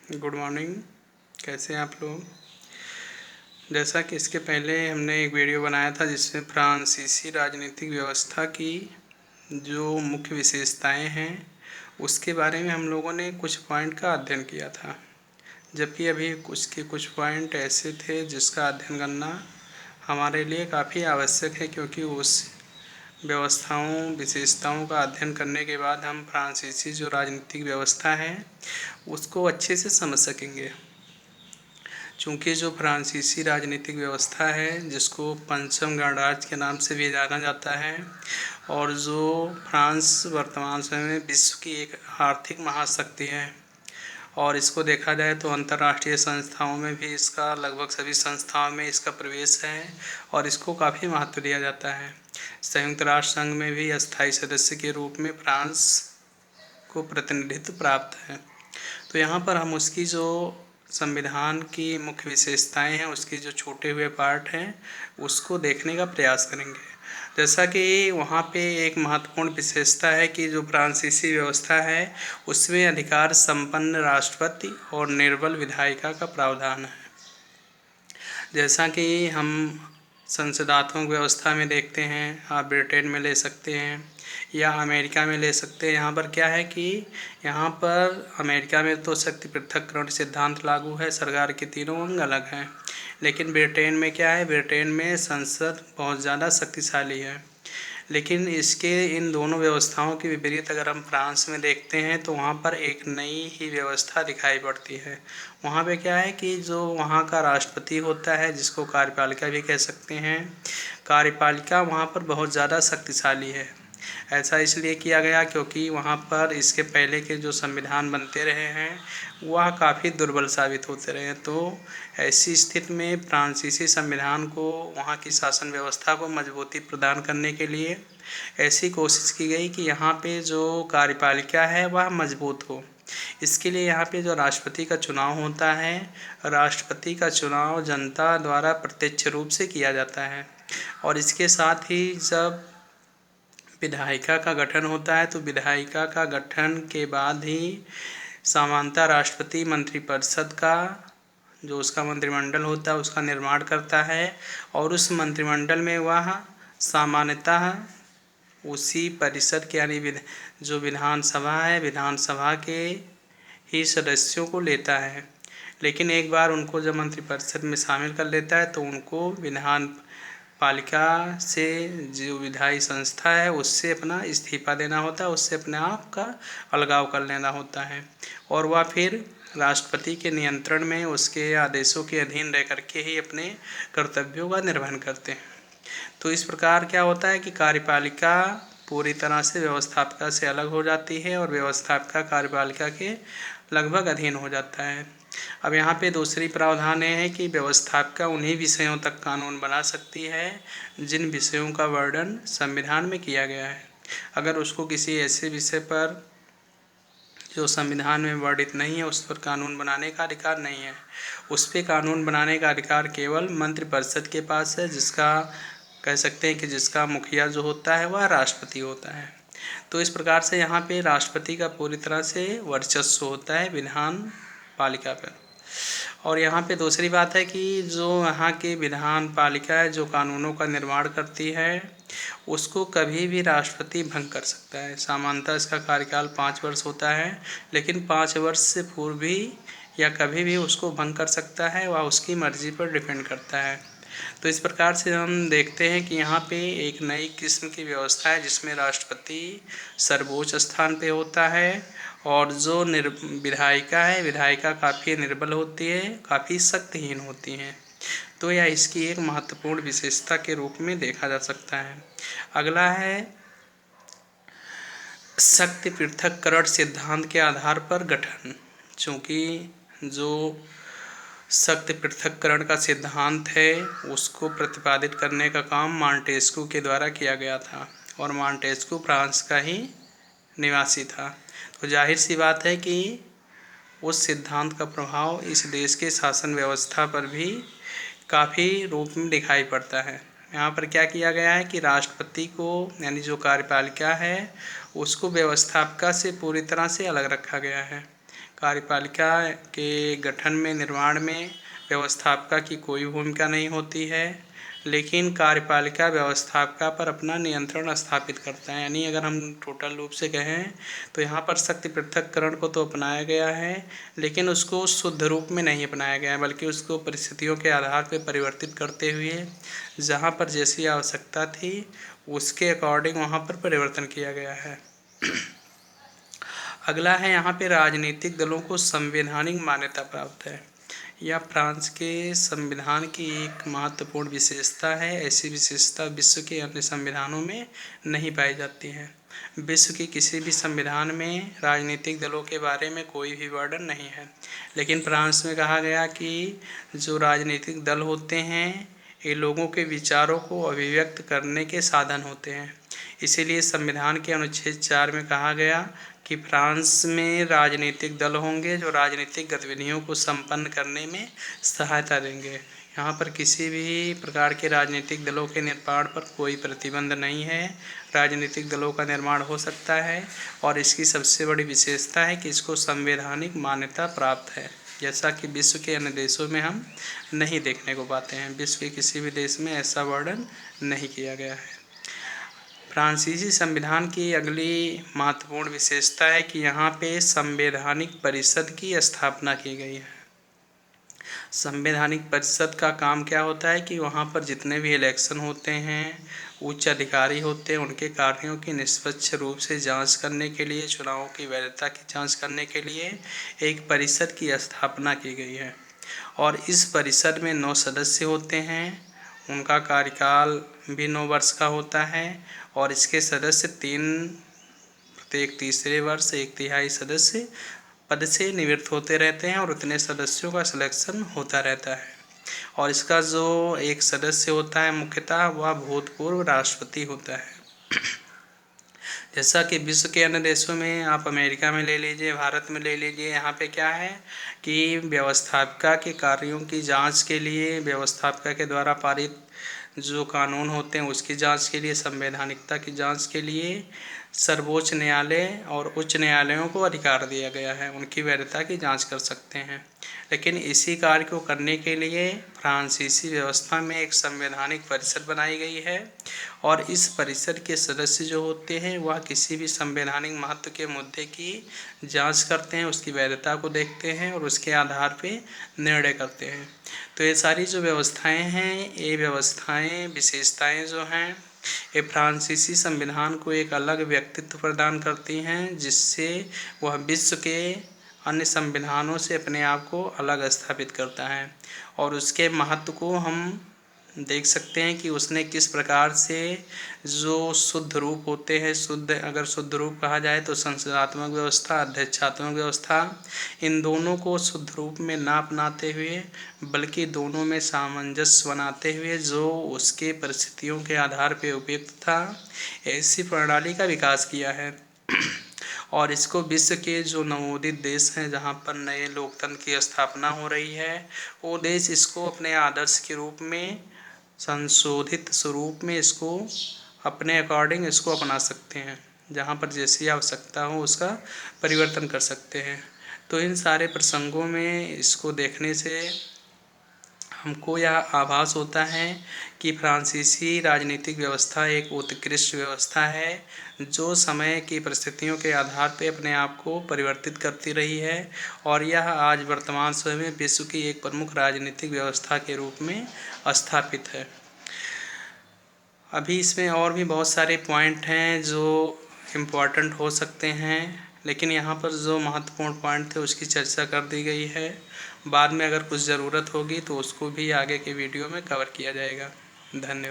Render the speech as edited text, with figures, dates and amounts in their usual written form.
Good morning. कैसे हैं आप लोग। जैसा कि इसके पहले हमने एक वीडियो बनाया था जिसमें फ्रांसीसी राजनीतिक व्यवस्था की जो मुख्य विशेषताएं हैं उसके बारे में हम लोगों ने कुछ पॉइंट का अध्ययन किया था। जबकि अभी कुछ पॉइंट ऐसे थे जिसका अध्ययन करना हमारे लिए काफ़ी आवश्यक है, क्योंकि उस व्यवस्थाओं विशेषताओं का अध्ययन करने के बाद हम फ्रांसीसी जो राजनीतिक व्यवस्था है उसको अच्छे से समझ सकेंगे। चूँकि जो फ्रांसीसी राजनीतिक व्यवस्था है जिसको पंचम गणराज्य के नाम से भी जाना जाता है, और जो फ्रांस वर्तमान समय में विश्व की एक आर्थिक महाशक्ति है, और इसको देखा जाए तो अंतर्राष्ट्रीय संस्थाओं में भी इसका लगभग सभी संस्थाओं में इसका प्रवेश है और इसको काफ़ी महत्व दिया जाता है। संयुक्त राष्ट्र संघ में भी अस्थायी सदस्य के रूप में फ्रांस को प्रतिनिधित्व प्राप्त है। तो यहाँ पर हम उसकी जो संविधान की मुख्य विशेषताएं हैं उसके जो छोटे हुए पार्ट हैं उसको देखने का प्रयास करेंगे। जैसा कि वहाँ पे एक महत्वपूर्ण विशेषता है कि जो फ्रांसीसी व्यवस्था है उसमें अधिकार संपन्न राष्ट्रपति और निर्बल विधायिका का प्रावधान है। जैसा कि हम संसदात्मक व्यवस्था में देखते हैं, आप ब्रिटेन में ले सकते हैं या अमेरिका में ले सकते हैं। यहाँ पर क्या है कि यहाँ पर अमेरिका में तो शक्ति पृथक्करण सिद्धांत लागू है, सरकार के तीनों अंग अलग हैं। लेकिन ब्रिटेन में क्या है, ब्रिटेन में संसद बहुत ज़्यादा शक्तिशाली है। लेकिन इसके इन दोनों व्यवस्थाओं के विपरीत अगर हम फ्रांस में देखते हैं तो वहाँ पर एक नई ही व्यवस्था दिखाई पड़ती है। वहाँ पे क्या है कि जो वहाँ का राष्ट्रपति होता है जिसको कार्यपालिका भी कह सकते हैं, कार्यपालिका वहाँ पर बहुत ज़्यादा शक्तिशाली है। ऐसा इसलिए किया गया क्योंकि वहाँ पर इसके पहले के जो संविधान बनते रहे हैं वह काफ़ी दुर्बल साबित होते रहे हैं। तो ऐसी स्थिति में फ्रांसीसी संविधान को वहाँ की शासन व्यवस्था को मजबूती प्रदान करने के लिए ऐसी कोशिश की गई कि यहाँ पे जो कार्यपालिका है वह मजबूत हो। इसके लिए यहाँ पे जो राष्ट्रपति का चुनाव होता है, राष्ट्रपति का चुनाव जनता द्वारा प्रत्यक्ष रूप से किया जाता है। और इसके साथ ही जब विधायिका का गठन होता है तो विधायिका का गठन के बाद ही सामान्यतः राष्ट्रपति मंत्रिपरिषद का जो उसका मंत्रिमंडल होता है उसका निर्माण करता है, और उस मंत्रिमंडल में वह सामान्यतः उसी परिषद के यानी जो विधानसभा है विधानसभा के ही सदस्यों को लेता है। लेकिन एक बार उनको जब मंत्रिपरिषद में शामिल कर लेता है तो उनको विधान पालिका से जो विधायी संस्था है उससे अपना इस्तीफा देना होता है, उससे अपने आप का अलगाव कर लेना होता है, और वह फिर राष्ट्रपति के नियंत्रण में उसके आदेशों के अधीन रह करके ही अपने कर्तव्यों का निर्वहन करते हैं। तो इस प्रकार क्या होता है कि कार्यपालिका पूरी तरह से व्यवस्थापिका से अलग हो जाती है और व्यवस्थापिका कार्यपालिका के लगभग अधीन हो जाता है। अब यहाँ पे दूसरी प्रावधान है कि व्यवस्थापिका उन्हीं विषयों तक कानून बना सकती है जिन विषयों का वर्णन संविधान में किया गया है। अगर उसको किसी ऐसे विषय पर जो संविधान में वर्णित नहीं है उस पर कानून बनाने का अधिकार नहीं है। उस पर कानून बनाने का अधिकार केवल मंत्रिपरिषद के पास है, जिसका कह सकते हैं कि जिसका मुखिया जो होता है वह राष्ट्रपति होता है। तो इस प्रकार से यहाँ पे राष्ट्रपति का पूरी तरह से वर्चस्व होता है विधान पालिका पर। और यहाँ पे दूसरी बात है कि जो यहाँ की विधान पालिका है जो कानूनों का निर्माण करती है उसको कभी भी राष्ट्रपति भंग कर सकता है। सामान्यतः इसका कार्यकाल 5 वर्ष होता है, लेकिन 5 वर्ष से पूर्व भी या कभी भी उसको भंग कर सकता है, वह उसकी मर्जी पर डिपेंड करता है। तो इस प्रकार से हम देखते हैं कि यहाँ पे एक नई किस्म की व्यवस्था है जिसमें राष्ट्रपति सर्वोच्च स्थान पे होता है, और जो विधायिका है विधायिका काफ़ी निर्बल होती है, काफ़ी शक्तिहीन होती हैं। तो यह इसकी एक महत्वपूर्ण विशेषता के रूप में देखा जा सकता है। अगला है शक्ति पृथक्करण सिद्धांत के आधार पर गठन। चूँकि जो शक्ति पृथक्करण का सिद्धांत है उसको प्रतिपादित करने का काम मॉन्टेस्क्यू के द्वारा किया गया था, और मॉन्टेस्क्यू फ्रांस का ही निवासी था। तो जाहिर सी बात है कि उस सिद्धांत का प्रभाव इस देश के शासन व्यवस्था पर भी काफ़ी रूप में दिखाई पड़ता है। यहाँ पर क्या किया गया है कि राष्ट्रपति को यानी जो कार्यपालिका है उसको व्यवस्थापिका से पूरी तरह से अलग रखा गया है। कार्यपालिका के गठन में, निर्माण में व्यवस्थापिका की कोई भूमिका नहीं होती है, लेकिन कार्यपालिका व्यवस्थापिका पर अपना नियंत्रण स्थापित करता है। यानी अगर हम टोटल रूप से कहें तो यहाँ पर शक्ति पृथक्करण को तो अपनाया गया है, लेकिन उसको शुद्ध रूप में नहीं अपनाया गया है, बल्कि उसको परिस्थितियों के आधार पर परिवर्तित करते हुए जहाँ पर जैसी आवश्यकता थी उसके अकॉर्डिंग वहाँ पर परिवर्तन किया गया है। अगला है यहाँ पे राजनीतिक दलों को संवैधानिक मान्यता प्राप्त है। यह फ्रांस के संविधान की एक महत्वपूर्ण विशेषता है। ऐसी विशेषता विश्व के अन्य संविधानों में नहीं पाई जाती है। विश्व के किसी भी संविधान में राजनीतिक दलों के बारे में कोई भी वर्णन नहीं है, लेकिन फ्रांस में कहा गया कि जो राजनीतिक दल होते हैं ये लोगों के विचारों को अभिव्यक्त करने के साधन होते हैं। इसीलिए संविधान के अनुच्छेद 4 में कहा गया कि फ्रांस में राजनीतिक दल होंगे जो राजनीतिक गतिविधियों को संपन्न करने में सहायता देंगे। यहाँ पर किसी भी प्रकार के राजनीतिक दलों के निर्माण पर कोई प्रतिबंध नहीं है। राजनीतिक दलों का निर्माण हो सकता है और इसकी सबसे बड़ी विशेषता है कि इसको संवैधानिक मान्यता प्राप्त है, जैसा कि विश्व के अन्य देशों में हम नहीं देखने को पाते हैं। विश्व के किसी भी देश में ऐसा वर्णन नहीं किया गया है। फ्रांसीसी संविधान की अगली महत्वपूर्ण विशेषता है कि यहाँ पे संवैधानिक परिषद की स्थापना की गई है। संवैधानिक परिषद का काम क्या होता है कि वहाँ पर जितने भी इलेक्शन होते हैं, उच्च अधिकारी होते हैं, उनके कार्यों की निष्पक्ष रूप से जांच करने के लिए, चुनावों की वैधता की जांच करने के लिए एक परिषद की स्थापना की गई है। और इस परिषद में 9 सदस्य होते हैं। उनका कार्यकाल भी 9 वर्ष का होता है और इसके सदस्य 3 प्रत्येक तीसरे वर्ष 1/3 सदस्य पद से निवृत्त होते रहते हैं और उतने सदस्यों का सिलेक्शन होता रहता है। और इसका जो एक सदस्य होता है मुख्यतः वह भूतपूर्व राष्ट्रपति होता है। जैसा कि विश्व के अन्य देशों में, आप अमेरिका में ले लीजिए, भारत में ले लीजिए, यहाँ पे क्या है कि व्यवस्थापिका के कार्यों की जांच के लिए, व्यवस्थापिका के द्वारा पारित जो कानून होते हैं उसकी जांच के लिए, संवैधानिकता की जांच के लिए सर्वोच्च न्यायालय और उच्च न्यायालयों को अधिकार दिया गया है, उनकी वैधता की जांच कर सकते हैं। लेकिन इसी कार्य को करने के लिए फ्रांसीसी व्यवस्था में एक संवैधानिक परिषद बनाई गई है और इस परिषद के सदस्य जो होते हैं वह किसी भी संवैधानिक महत्व के मुद्दे की जांच करते हैं, उसकी वैधता को देखते हैं और उसके आधार पे निर्णय करते हैं। तो ये सारी जो व्यवस्थाएं हैं, ये व्यवस्थाएं, विशेषताएं जो हैं, ये फ्रांसीसी संविधान को एक अलग व्यक्तित्व प्रदान करती हैं, जिससे वह विश्व के अन्य संविधानों से अपने आप को अलग स्थापित करता है। और उसके महत्व को हम देख सकते हैं कि उसने किस प्रकार से जो शुद्ध रूप होते हैं, अगर शुद्ध रूप कहा जाए तो संसदात्मक व्यवस्था, अध्यक्षात्मक व्यवस्था, इन दोनों को शुद्ध रूप में ना अपनाते हुए बल्कि दोनों में सामंजस्य बनाते हुए जो उसके परिस्थितियों के आधार पर उपयुक्त था, ऐसी प्रणाली का विकास किया है। और इसको विश्व के जो नवोदित देश हैं, जहाँ पर नए लोकतंत्र की स्थापना हो रही है, वो देश इसको अपने आदर्श के रूप में, संशोधित स्वरूप में इसको अपने अकॉर्डिंग इसको अपना सकते हैं। जहाँ पर जैसी आवश्यकता हो उसका परिवर्तन कर सकते हैं। तो इन सारे प्रसंगों में इसको देखने से हमको यह आभास होता है कि फ्रांसीसी राजनीतिक व्यवस्था एक उत्कृष्ट व्यवस्था है जो समय की परिस्थितियों के आधार पर अपने आप को परिवर्तित करती रही है और यह आज वर्तमान समय में विश्व की एक प्रमुख राजनीतिक व्यवस्था के रूप में स्थापित है। अभी इसमें और भी बहुत सारे पॉइंट हैं जो इम्पोर्टेंट हो सकते हैं, लेकिन यहाँ पर जो महत्वपूर्ण पॉइंट थे उसकी चर्चा कर दी गई है। बाद में अगर कुछ ज़रूरत होगी तो उसको भी आगे के वीडियो में कवर किया जाएगा। धन्यवाद।